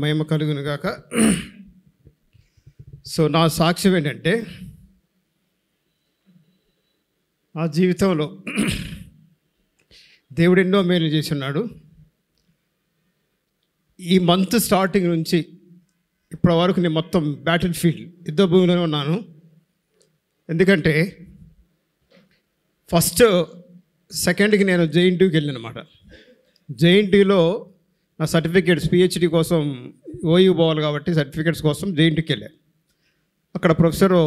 మహిమ కలుగును గాక. సో నా సాక్ష్యం ఏంటంటే, నా జీవితంలో దేవుడు ఎన్నో మేలు చేసి ఉన్నాడు. ఈ మంత్ స్టార్టింగ్ నుంచి ఇప్పటి వరకు నేను మొత్తం బ్యాటిల్ ఫీల్డ్ యుద్ధ భూమిలోనే ఉన్నాను. ఎందుకంటే ఫస్ట్ సెకండ్కి నేను జేఎన్టీయూకి వెళ్ళాను అనమాట. జేఎన్టీయూలో నా సర్టిఫికేట్స్ పిహెచ్డి కోసం ఓయూ పోవాలి కాబట్టి సర్టిఫికేట్స్ కోసం జేఎన్టీయూకి వెళ్ళాను. అక్కడ ప్రొఫెసరు,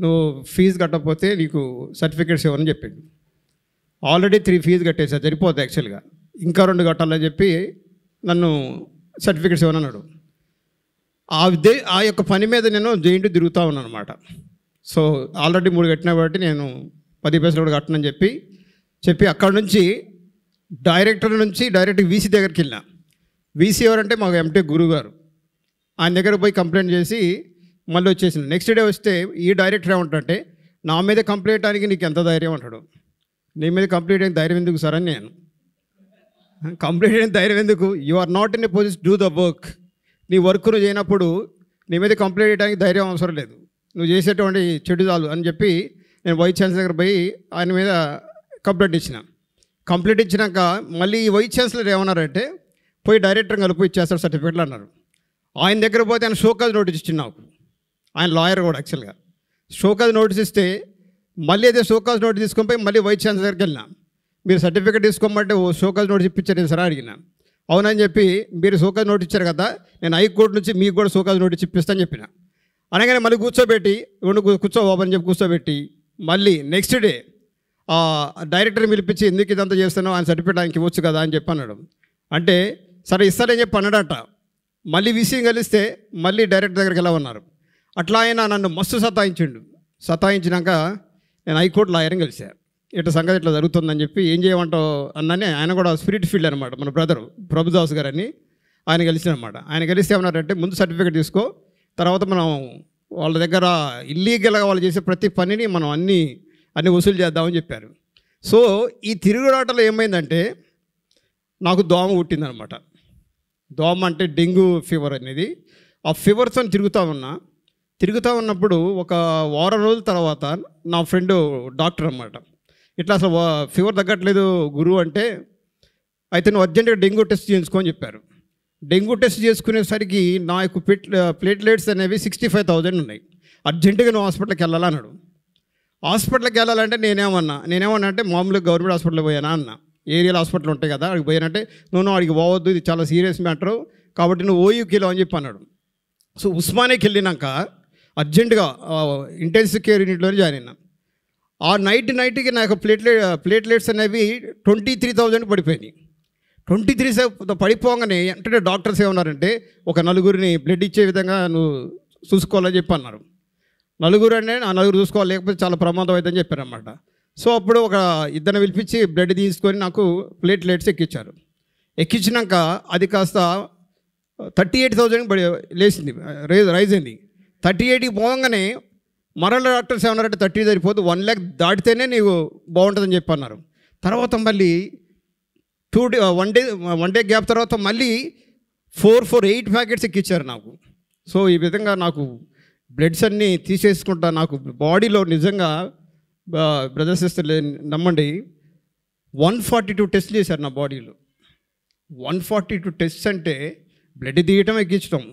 నువ్వు ఫీజు కట్టకపోతే నీకు సర్టిఫికేట్స్ ఇవ్వని చెప్పిండు. ఆల్రెడీ 3 ఫీజు కట్టేసారు, సరిపోతుంది యాక్చువల్గా, ఇంకా 2 కట్టాలని చెప్పి నన్ను సర్టిఫికేట్స్ ఇవ్వనన్నాడు. ఆ యొక్క పని మీద నేను జేఎన్టీయూ తిరుగుతూ ఉన్నాను అనమాట. సో ఆల్రెడీ 3 కట్టినా కాబట్టి నేను 10 పైసలు కూడా కట్టనని చెప్పి అక్కడ నుంచి డైరెక్టర్ నుంచి డైరెక్ట్ వీసీ దగ్గరికి వెళ్ళినా. వీసీ ఎవరంటే మాకు ఎంటెక్ గురువు గారు. ఆయన దగ్గర పోయి కంప్లైంట్ చేసి మళ్ళీ వచ్చేసింది. నెక్స్ట్ డే వస్తే ఈ డైరెక్టర్ ఏమంటాడంటే, నా మీద కంప్లైంట్ చేయడానికి నీకు ఎంత ధైర్యం అంటాడు. నీ మీద కంప్లైంట్ చేయడానికి ధైర్యం ఎందుకు సార్ అని నేను, కంప్లైంట్ చేయడానికి ధైర్యం ఎందుకు, you are not in a position do the work. నీ వర్క్ నువ్వు చేయనప్పుడు నీ మీద కంప్లైంట్ చేయడానికి ధైర్యం అవసరం లేదు, నువ్వు చేసేటువంటి చెడు చాలు అని చెప్పి నేను వైస్ ఛాన్సలర్ దగ్గర పోయి ఆయన మీద కంప్లైంట్ ఇచ్చిన. కంప్లైంట్ ఇచ్చినాక మళ్ళీ ఈ వైస్ ఛాన్సలర్ ఏమన్నారంటే, పోయి డైరెక్టర్ కలిపి ఇచ్చేస్తాడు సర్టిఫికేట్లు అన్నారు. ఆయన దగ్గర పోతే ఆయన షోకాజ్ నోటీస్ ఇచ్చింది నాకు. ఆయన లాయర్ కూడా యాక్చువల్గా. షోకాజ్ నోటీస్ ఇస్తే మళ్ళీ అదే షోకాజ్ నోటీస్ తీసుకొని పోయి మళ్ళీ వైస్ ఛాన్సలర్ దగ్గరికి వెళ్ళినా. మీరు సర్టిఫికేట్ తీసుకోమంటే షోకాజ్ నోటీస్ ఇప్పించారు సరే అడిగినా. అవునని చెప్పి, మీరు షోకాజ్ నోటీస్ ఇచ్చారు కదా, నేను హైకోర్టు నుంచి మీకు కూడా షోకాజ్ నోటీస్ ఇప్పిస్తాను చెప్పిన. అనగానే మళ్ళీ కూర్చోబెట్టి కూర్చోబోబని చెప్పి కూర్చోబెట్టి మళ్ళీ నెక్స్ట్ డే డైరెక్టర్ పిలిపించి, ఎందుకు ఇదంతా చేస్తున్నావు, ఆయన సర్టిఫికేట్ ఆయనకి ఇవ్వచ్చు కదా అని చెప్పి అన్నాడు. అంటే సరే ఇస్తారని చెప్పి అన్నాడట. మళ్ళీ వీసీ కలిస్తే మళ్ళీ డైరెక్టర్ దగ్గరికి ఎలా ఉన్నారు. అట్లా ఆయన నన్ను మస్తు సతాయించినాక నేను హైకోర్టు లాయర్ని కలిశాను. ఇట్లా సంగతి ఇట్లా జరుగుతుందని చెప్పి, ఏం చేయమంటావు అన్ననే. ఆయన కూడా స్పిరిట్ ఫీల్డ్ అనమాట, మన బ్రదరు ప్రభుదాస్ గారు అని. ఆయన కలిసినమాట. ఆయన కలిస్తే ఏమన్నారంటే, ముందు సర్టిఫికేట్ తీసుకో, తర్వాత మనం వాళ్ళ దగ్గర ఇల్లీగల్గా వాళ్ళు చేసే ప్రతి పనిని మనం అన్నీ వసూలు చేద్దామని చెప్పారు. సో ఈ తిరుగులాటలో ఏమైందంటే, నాకు దోమ పుట్టిందనమాట. దోమ అంటే డెంగ్యూ ఫీవర్ అనేది. ఆ ఫీవర్తో తిరుగుతూ ఉన్నప్పుడు ఒక వారం రోజుల తర్వాత నా ఫ్రెండ్ డాక్టర్ అనమాట, ఇట్లా అసలు ఫీవర్ తగ్గట్లేదు గురువు అంటే, అయితే నువ్వు అర్జెంటుగా డెంగ్యూ టెస్ట్ చేయించుకోని చెప్పారు. డెంగ్యూ టెస్ట్ చేసుకునేసరికి నా యొక్క ప్లేట్లెట్స్ అనేవి 65,000 ఉన్నాయి. అర్జెంటుగా నువ్వు హాస్పిటల్కి వెళ్ళాలన్నాడు. హాస్పిటల్కి వెళ్ళాలంటే నేనేమన్నా అంటే మామూలుగా గవర్నమెంట్ హాస్పిటల్కి పోయానా అన్న. ఏరియాలో హాస్పిటల్ ఉంటాయి కదా, అక్కడికి పోయానంటే, నువ్వు అడిగి పోవద్దు, ఇది చాలా సీరియస్ మ్యాటరు, కాబట్టి నువ్వు ఓయూకి వెళ్ళావు అని చెప్పి అన్నాడు. సో ఉస్మానియాకి వెళ్ళినాక అర్జెంటుగా ఇంటెన్సివ్ కేర్ యూనిట్లోనే జాయిన్ అయినా. ఆ నైట్కి నాకు ప్లేట్లెట్స్ అనేవి 23,000 పడిపోయినాయి. 23 పడిపోగానే అంటే డాక్టర్స్ ఏమన్నారంటే, ఒక 4 బ్లడ్ ఇచ్చే విధంగా నువ్వు చూసుకోవాలని చెప్పి అన్నారు. 4 అంటే ఆ 4 చూసుకోవాలి, లేకపోతే చాలా ప్రమాదం అవుతుందని చెప్పారన్నమాట. సో అప్పుడు ఒక 2 పిలిపించి బ్లడ్ తీసుకొని నాకు ప్లేట్లెట్స్ ఎక్కించారు. ఎక్కించినాక అది కాస్త 38,000 లేచింది, రైజ్ అయింది. 38కి పోగానే మరల డాక్టర్స్ ఏమన్నారంటే, 30 సరిపోదు, 1 lakh దాటితేనే నీకు బాగుంటుందని చెప్పి అన్నారు. తర్వాత మళ్ళీ 1 day గ్యాప్ తర్వాత మళ్ళీ 8 ప్యాకెట్స్ ఎక్కించారు నాకు. సో ఈ విధంగా నాకు బ్లడ్స్ అన్నీ తీసేసుకుంటా. నాకు బాడీలో నిజంగా బ్రదర్స్ సిస్టర్లు నమ్మండి, 142 టెస్ట్ చేశారు నా బాడీలో. 142 టెస్ట్ అంటే బ్లడ్ తీయటం ఎక్కించడం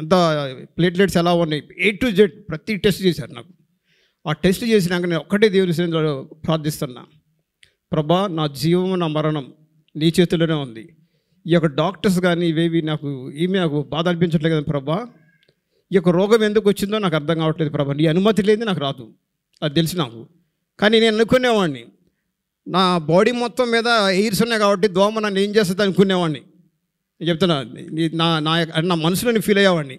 అంతా, ప్లేట్లెట్స్ ఎలా ఉన్నాయి A to Z ప్రతి టెస్ట్ చేశారు నాకు. ఆ టెస్ట్ చేసినాక నేను ఒక్కటే దేవుని సన్నిధిలో ప్రార్థిస్తున్నా, ప్రభా నా జీవం నా మరణం నీ చేతుల్లోనే ఉంది. ఈ యొక్క డాక్టర్స్ కానీ ఇవేవి నాకు బాధ అనిపించట్లేదు కదా ప్రభా, ఈ యొక్క రోగం ఎందుకు వచ్చిందో నాకు అర్థం కావట్లేదు ప్రభా, నీ అనుమతి లేని నాకు రాదు, అది తెలుసు నాకు. కానీ నేను అనుకునేవాడిని, నా బాడీ మొత్తం మీద ఎయిర్స్ ఉన్నాయి కాబట్టి దోమ నన్ను ఏం చేస్తుంది అనుకునేవాడిని. నేను చెప్తున్నా, నా మనసులో నేను ఫీల్ అయ్యేవాడిని.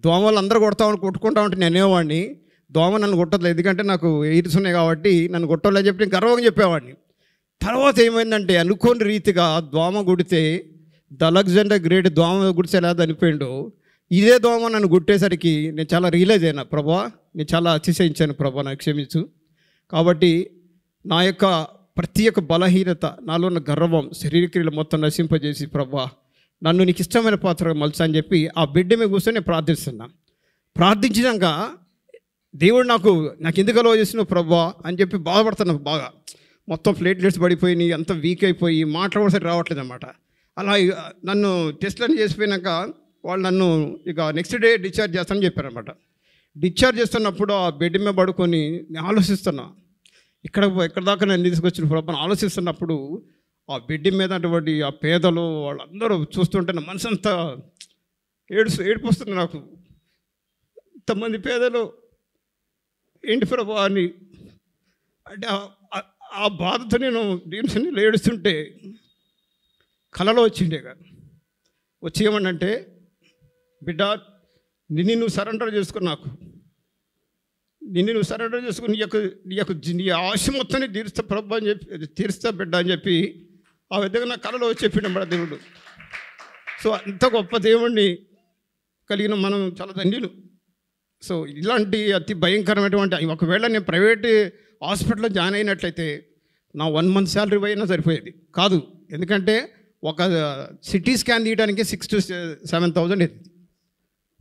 దోమ వాళ్ళు అందరూ కొట్టుకుంటా ఉంటే నేను అనేవాడిని, దోమ నన్ను కొట్టలేదు, ఎందుకంటే నాకు ఎయిర్స్ ఉన్నాయి కాబట్టి నన్ను కొట్టలేదని చెప్పి నేను గర్వంగా చెప్పేవాడిని. తర్వాత ఏమైందంటే, అనుకోని రీతిగా దోమ గుడితే, ద అలెగ్జాండర్ గ్రేట్ దోమ గుడితే ఎలా చనిపోయిండో, ఇదే దోమ నన్ను గుట్టేసరికి నేను చాలా రియలైజ్ అయినా, ప్రభా నేను చాలా అతిశయించాను ప్రభా, నాకు క్షమించు. కాబట్టి నా యొక్క ప్రతి ఒక్క బలహీనత, నాలో ఉన్న గర్వం, శరీరక్రియలు మొత్తం నశింపజేసి ప్రభా నన్ను నీకు ఇష్టమైన పాత్రగా మలుచు అని చెప్పి ఆ బెడ్ మీద కూర్చొని నేను ప్రార్థిస్తున్నా. ప్రార్థించినాక దేవుడు నాకు ఎందుకు అలవ చేసిన ప్రభువా అని చెప్పి బాధపడుతున్నా. బాగా మొత్తం ప్లేట్లెట్స్ పడిపోయినాయి, అంత వీక్ అయిపోయి మాట్లాడసరి రావట్లేదు అన్నమాట. అలా నన్ను టెస్ట్లన్నీ చేసిపోయినాక వాళ్ళు నన్ను ఇక నెక్స్ట్ డే డిశ్చార్జ్ చేస్తానని చెప్పారనమాట. డిశ్చార్జ్ చేస్తున్నప్పుడు ఆ బెడ్ మీద పడుకొని నేను ఆలోచిస్తున్నా, ఎక్కడ దాకా నేను తీసుకొచ్చిన ప్రభు ఆలోచిస్తున్నప్పుడు ఆ బెడ్ మీద అటువంటి ఆ పేదలు వాళ్ళందరూ చూస్తుంటే నా మనసు అంతా ఏడుపు వస్తుంది నాకు. ఇంతమంది పేదలు ఏంటి ప్రభు అని అంటే ఆ బాధతో నేను దీని ఏడుస్తుంటే కలలో వచ్చిండే కాదు. వచ్చి ఏమనంటే, బిడ్డ నిన్ను నువ్వు సరెండర్ చేసుకుని నాకు సరెండర్ చేసుకుని నీ ఆశ మొత్తాన్ని తీరుస్తా ప్రభు అని చెప్పి తీరుస్తా బిడ్డ అని చెప్పి ఆ విధంగా నా కళలో చెప్పిన మన దేవుడు. సో అంత గొప్ప దేవుణ్ణి కలిగిన మనం చాలా ధన్యులు. సో ఇలాంటి అతి భయంకరమైనటువంటి ఒకవేళ నేను ప్రైవేట్ హాస్పిటల్లో జాయిన్ అయినట్లయితే నా 1 month శాలరీ అయినా సరిపోయేది కాదు. ఎందుకంటే ఒక సిటీ స్కాన్ తీయడానికి 6,000 to 7,000 అయింది.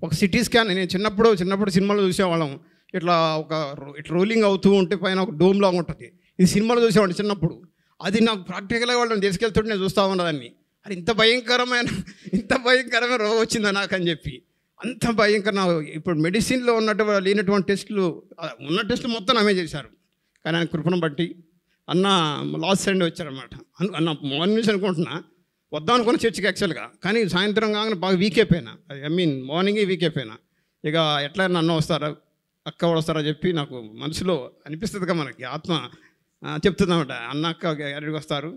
ఒక సిటీ స్కాన్ నేను చిన్నప్పుడు సినిమాలో చూసేవాళ్ళం. ఇట్లా రోలింగ్ అవుతూ ఉంటే పైన ఒక డోమ్ లాగా ఉంటుంది. ఇది సినిమాలో చూసేవాడిని చిన్నప్పుడు. అది నాకు ప్రాక్టికల్గా వాళ్ళని తీసుకెళ్తుంటే నేను చూస్తూ ఉన్నదాన్ని. అది ఇంత భయంకరమైన రోగం వచ్చిందా నాకు అని చెప్పి అంత భయంకర. ఇప్పుడు మెడిసిన్లో లేనటువంటి టెస్టులు ఉన్న టెస్టులు మొత్తం ఆమె చేశారు. కానీ ఆయన కృపను బట్టి అన్న లాస్ట్ సండే వచ్చారనమాట. అన్న మార్నింగ్ నుంచి అనుకుంటున్నా వద్దాం అనుకున్న చర్చికి యాక్చువల్గా, కానీ సాయంత్రం కాగానే బాగా వీక్ అయిపోయినా. మార్నింగే వీక్ అయిపోయినా. ఇక ఎట్లయినా అన్న వస్తారా అక్క వస్తారా చెప్పి నాకు మనసులో అనిపిస్తుంది కదా, మనకి ఆత్మ చెప్తుందన్నమాట. అన్న అక్క ఎక్కడికి వస్తారు.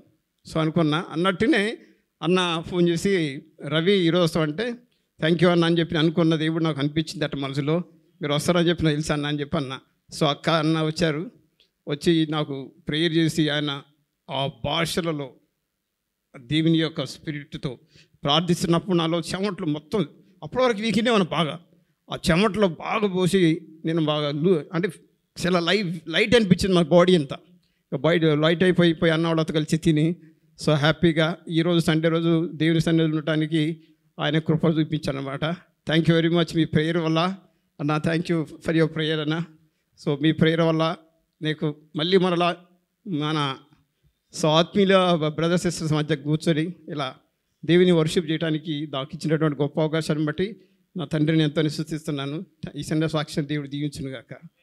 సో అనుకున్నా. అన్నట్టునే అన్న ఫోన్ చేసి రవి ఈరోజు వస్తామంటే థ్యాంక్ యూ అన్న అని చెప్పి అనుకున్న దేవుడు నాకు అనిపించింది అట్ట మనసులో. మీరు వస్తారని చెప్పి నాకు తెలుసు అన్న అని చెప్పి అన్న. సో అక్క అన్న వచ్చారు. వచ్చి నాకు ప్రేయర్ చేసి ఆయన ఆ భాషలలో దేవుని యొక్క స్పిరిట్తో ప్రార్థిస్తున్నప్పుడు నాలో చెమట్లు మొత్తం అప్పటి వరకు వీకినే ఉన్నా బాగా. ఆ చెమట్లో బాగా పోసి నేను బాగా అంటే చాలా లైట్ అనిపించింది మా బాడీ అంతా. బయట లైట్ అయిపోయి అన్న వాళ్ళతో కలిసి తిని సో హ్యాపీగా ఈరోజు సండే రోజు దేవుని సన్నిధిలో ఉండటానికి ఆయన కృప చూపించాను అనమాట. Thank you very much me prayer వల్ల అన్న. Thank you for your prayer అన్న. సో మీ ప్రేయర్ వల్ల నీకు మళ్ళీ మరలా మన ఆత్మీయుల బ్రదర్స్ సిస్టర్స్ మధ్య కూర్చొని ఇలా దేవుని వర్షిప్ చేయడానికి నాకు ఇచ్చినటువంటి గొప్ప అవకాశాన్ని బట్టి నా తండ్రిని ఎంతో విశ్వసిస్తున్నాను. ఈ సండే సాక్ష్యం దేవుడు దీవించును గాక.